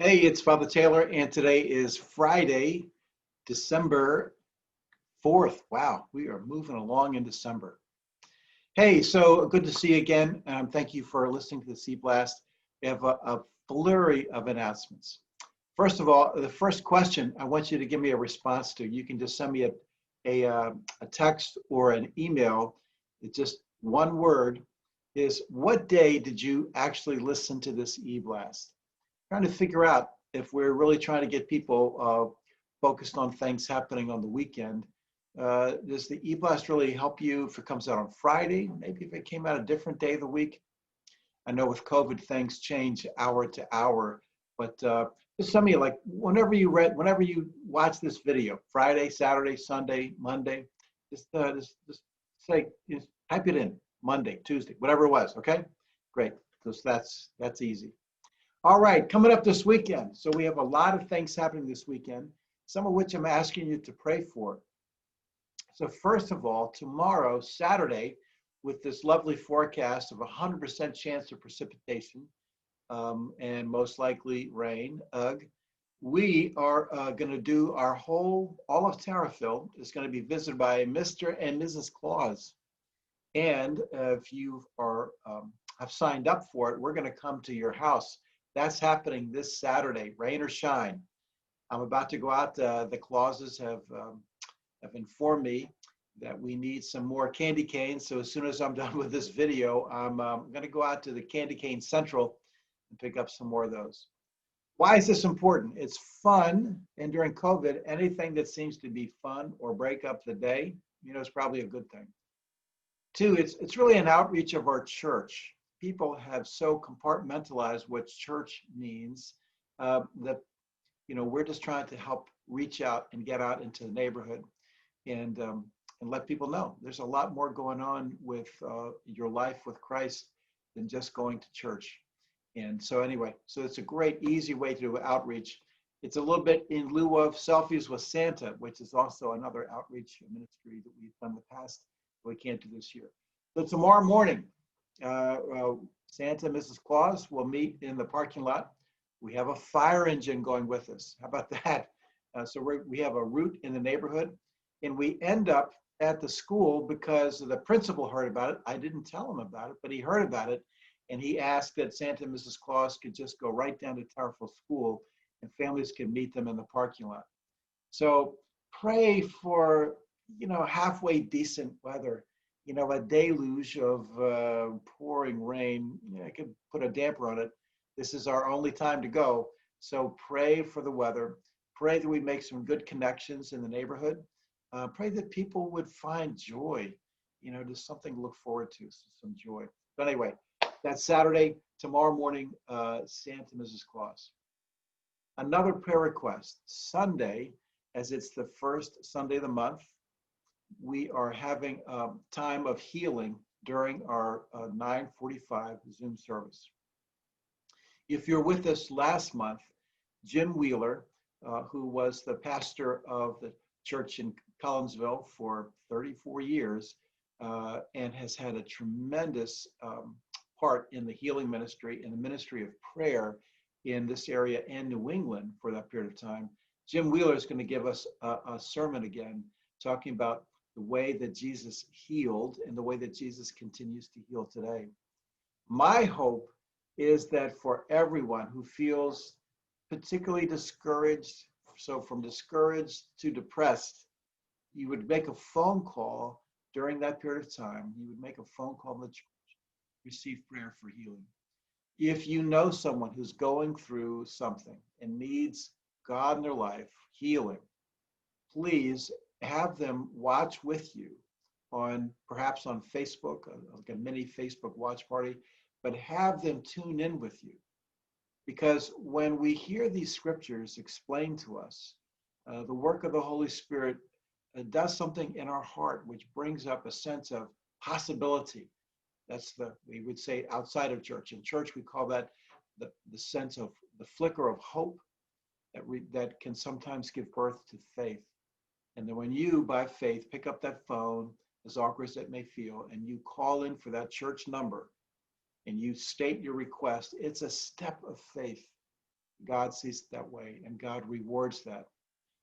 Hey, it's Father Taylor, and today is Friday, December 4th. Wow, we are moving along in December. Hey, so good to see you again. Thank you for listening to the eblast. We have a flurry of announcements. First of all, the first question I want you to give me a response to. You can just send me a text or an email. It's just one word. Is what day did you actually listen to this eblast? Trying to figure out if we're really trying to get people focused on things happening on the weekend. Does the e-blast really help you if it comes out on Friday? Maybe if it came out a different day of the week? I know with COVID things change hour to hour, but just send me like whenever you watch this video, Friday, Saturday, Sunday, Monday, just say, just type it in, Monday, Tuesday, whatever it was, okay? Great, because that's easy. All right, coming up this weekend. So we have a lot of things happening this weekend, some of which I'm asking you to pray for. So first of all, tomorrow, Saturday, with this lovely forecast of 100% chance of precipitation and most likely rain, we are going to do all of Tarryville is going to be visited by Mr. and Mrs. Claus. And if you have signed up for it, we're going to come to your house. That's happening this Saturday, rain or shine. I'm about to go out. The Clauses have informed me that we need some more candy canes. So as soon as I'm done with this video, I'm going to go out to the Candy Cane Central and pick up some more of those. Why is this important? It's fun. And during COVID, anything that seems to be fun or break up the day, is probably a good thing. Two, it's really an outreach of our church. People have so compartmentalized what church means that we're just trying to help reach out and get out into the neighborhood and let people know there's a lot more going on with your life with Christ than just going to church. And so anyway, so it's a great, easy way to do outreach. It's a little bit in lieu of Selfies with Santa, which is also another outreach ministry that we've done in the past. We can't do this year. So tomorrow morning, Santa and Mrs. Claus will meet in the parking lot. We have a fire engine going with us. How about that? So we have a route in the neighborhood, and we end up at the school because the principal heard about it. I didn't tell him about it, but he heard about it, and he asked that Santa and Mrs. Claus could just go right down to Tarryville School, and families could meet them in the parking lot. So pray for halfway decent weather. A deluge of pouring rain, I could put a damper on it. This is our only time to go. So pray for the weather. Pray that we make some good connections in the neighborhood. Pray that people would find joy, just something to look forward to, some joy. But anyway, that's Saturday. Tomorrow morning, Santa Mrs. Claus. Another prayer request, Sunday, as it's the first Sunday of the month, we are having a time of healing during our 9:45 Zoom service. If you're with us last month, Jim Wheeler, who was the pastor of the church in Collinsville for 34 years and has had a tremendous part in the healing ministry and the ministry of prayer in this area and New England for that period of time. Jim Wheeler is going to give us a sermon again, talking about the way that Jesus healed and the way that Jesus continues to heal today. My hope is that for everyone who feels particularly discouraged, so from discouraged to depressed, you would make a phone call during that period of time. You would make a phone call in the church, receive prayer for healing. If you know someone who's going through something and needs God in their life, healing, please have them watch with you perhaps on Facebook, like a mini Facebook watch party, but have them tune in with you. Because when we hear these scriptures explained to us, the work of the Holy Spirit does something in our heart which brings up a sense of possibility. We would say outside of church. In church, we call that the sense of the flicker of hope that can sometimes give birth to faith. And then when you, by faith, pick up that phone, as awkward as it may feel, and you call in for that church number, and you state your request, it's a step of faith. God sees it that way, and God rewards that.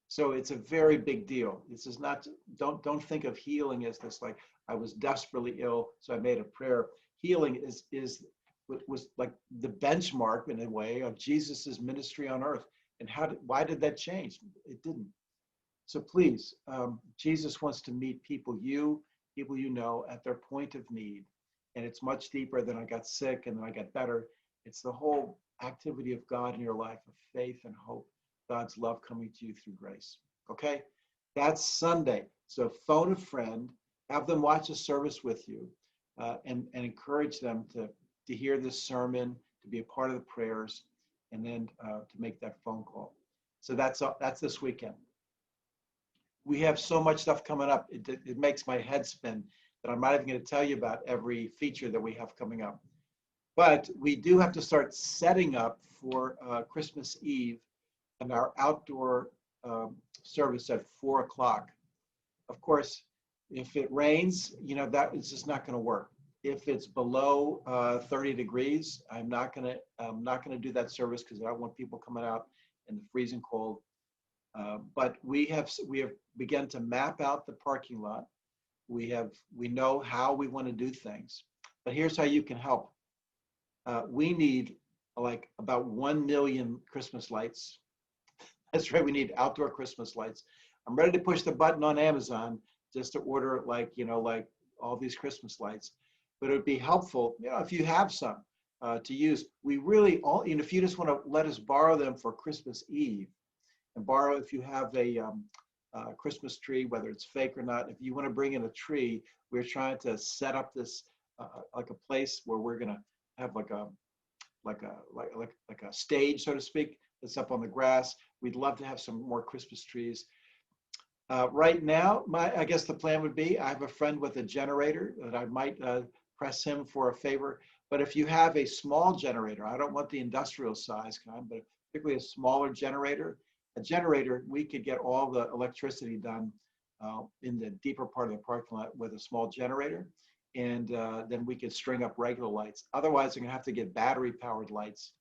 So it's a very big deal. This is not, don't think of healing as this like I was desperately ill, so I made a prayer. Healing is what was like the benchmark in a way of Jesus's ministry on earth. And why did that change? It didn't. So please, Jesus wants to meet people you know, at their point of need. And it's much deeper than I got sick and then I got better. It's the whole activity of God in your life of faith and hope, God's love coming to you through grace. Okay? That's Sunday. So phone a friend, have them watch a service with you, and encourage them to hear this sermon, to be a part of the prayers, and then to make that phone call. So that's this weekend. We have so much stuff coming up. It makes my head spin that I'm not even going to tell you about every feature that we have coming up. But we do have to start setting up for Christmas Eve and our outdoor service at 4 o'clock. Of course, if it rains, you know, that is just not going to work. If it's below 30 degrees, I'm not going to do that service because I don't want people coming out in the freezing cold. But we have begun to map out the parking lot. We know how we want to do things. But here's how you can help. We need like about 1 million Christmas lights. That's right, we need outdoor Christmas lights. I'm ready to push the button on Amazon just to order like all these Christmas lights. But it would be helpful, you know, if you have some to use. We really all, you know, if you just want to let us borrow them for Christmas Eve, and borrow if you have a Christmas tree, whether it's fake or not. If you want to bring in a tree, we're trying to set up this like a place where we're going to have like a stage, so to speak, that's up on the grass. We'd love to have some more Christmas trees. Right now, I guess the plan would be, I have a friend with a generator that I might press him for a favor. But if you have a small generator, I don't want the industrial size kind, but particularly a smaller generator, we could get all the electricity done in the deeper part of the parking lot with a small generator. And then we could string up regular lights. Otherwise, I'm gonna have to get battery powered lights.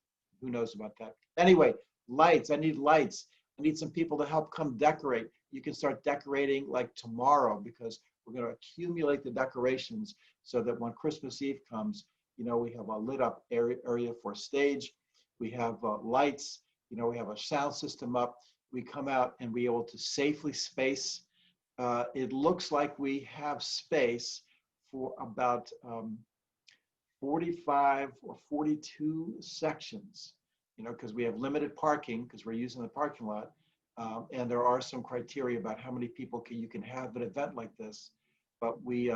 Who knows about that? Anyway, lights, I need lights. I need some people to help come decorate. You can start decorating like tomorrow because we're gonna accumulate the decorations so that when Christmas Eve comes, you know, we have a lit up area for stage. We have lights, you know, we have a sound system up. We come out and be able to safely space. It looks like we have space for about 45 or 42 sections, you know, because we have limited parking because we're using the parking lot. And there are some criteria about how many people you can have at an event like this. But we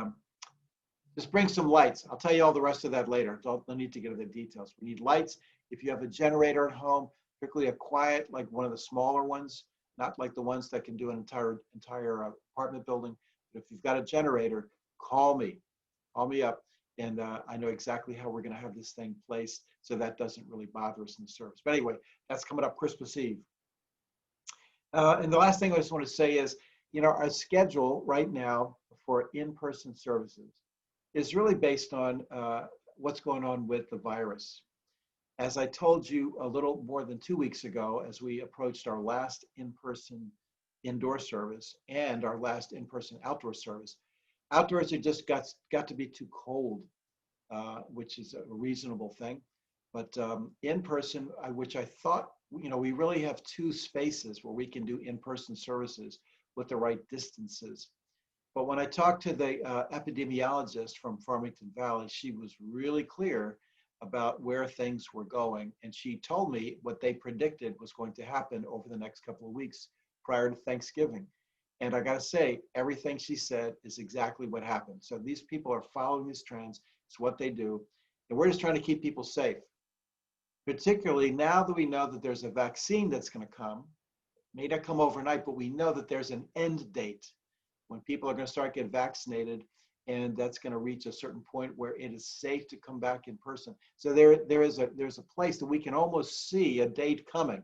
just bring some lights. I'll tell you all the rest of that later. Don't need to get into the details. We need lights. If you have a generator at home, particularly a quiet, like one of the smaller ones, not like the ones that can do an entire apartment building. But if you've got a generator, call me up, and I know exactly how we're going to have this thing placed so that doesn't really bother us in the service. But anyway, that's coming up Christmas Eve. And the last thing I just want to say is, you know, our schedule right now for in-person services is really based on what's going on with the virus. As I told you a little more than 2 weeks ago, as we approached our last in-person indoor service and our last in-person outdoor service, outdoors it just got to be too cold, which is a reasonable thing. But in-person, which I thought, you know, we really have two spaces where we can do in-person services with the right distances. But when I talked to the epidemiologist from Farmington Valley, she was really clear about where things were going. And she told me what they predicted was going to happen over the next couple of weeks prior to Thanksgiving. And I gotta say, everything she said is exactly what happened. So these people are following these trends. It's what they do. And we're just trying to keep people safe. Particularly now that we know that there's a vaccine that's gonna come. May not come overnight, but we know that there's an end date when people are gonna start getting vaccinated, and that's gonna reach a certain point where it is safe to come back in person. So there's a place that we can almost see a date coming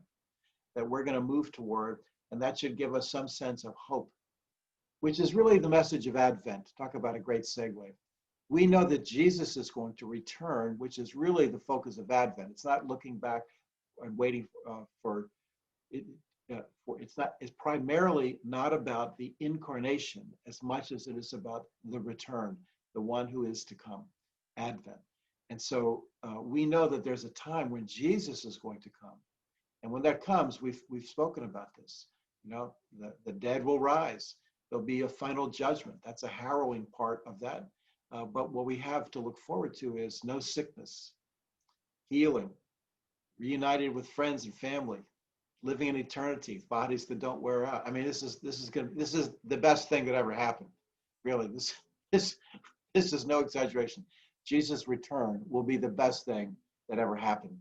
that we're gonna move toward, and that should give us some sense of hope, which is really the message of Advent. Talk about a great segue. We know that Jesus is going to return, which is really the focus of Advent. It's not looking back and waiting for it. It's primarily not about the incarnation as much as it is about the return, the one who is to come, Advent. And so we know that there's a time when Jesus is going to come. And when that comes, we've spoken about this. You know, the dead will rise. There'll be a final judgment. That's a harrowing part of that. But what we have to look forward to is no sickness, healing, reunited with friends and family, living in eternity, bodies that don't wear out. I mean, this is the best thing that ever happened. Really, this is no exaggeration. Jesus' return will be the best thing that ever happened.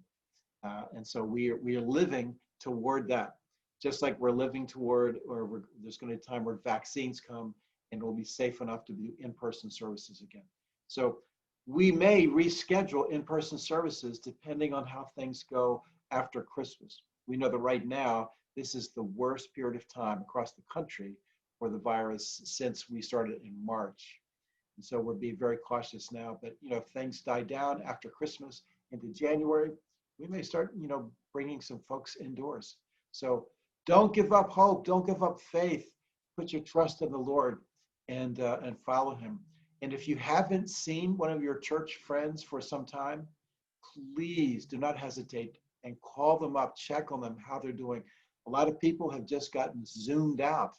And so we are living toward that, just like we're living toward, there's going to be a time where vaccines come and we'll be safe enough to do in-person services again. So we may reschedule in-person services depending on how things go after Christmas. We know that right now, this is the worst period of time across the country for the virus since we started in March. And so we're being very cautious now, but if things die down after Christmas into January, we may start, bringing some folks indoors. So don't give up hope. Don't give up faith. Put your trust in the Lord and follow him. And if you haven't seen one of your church friends for some time, please do not hesitate and call them up, check on them, how they're doing. A lot of people have just gotten zoomed out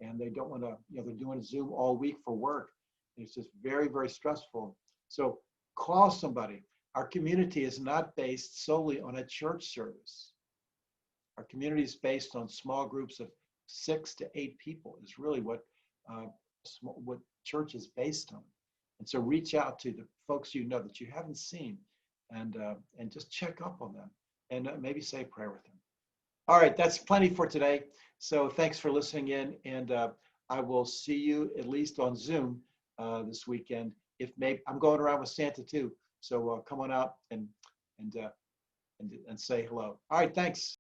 and they don't want to, they're doing Zoom all week for work. It's just very, very stressful. So call somebody. Our community is not based solely on a church service. Our community is based on small groups of 6 to 8 people is really what church is based on. And so reach out to the folks that you haven't seen and just check up on them and maybe say a prayer with them. All right, that's plenty for today. So thanks for listening in, and I will see you at least on Zoom this weekend. If maybe I'm going around with Santa too, so come on out and say hello. All right, thanks.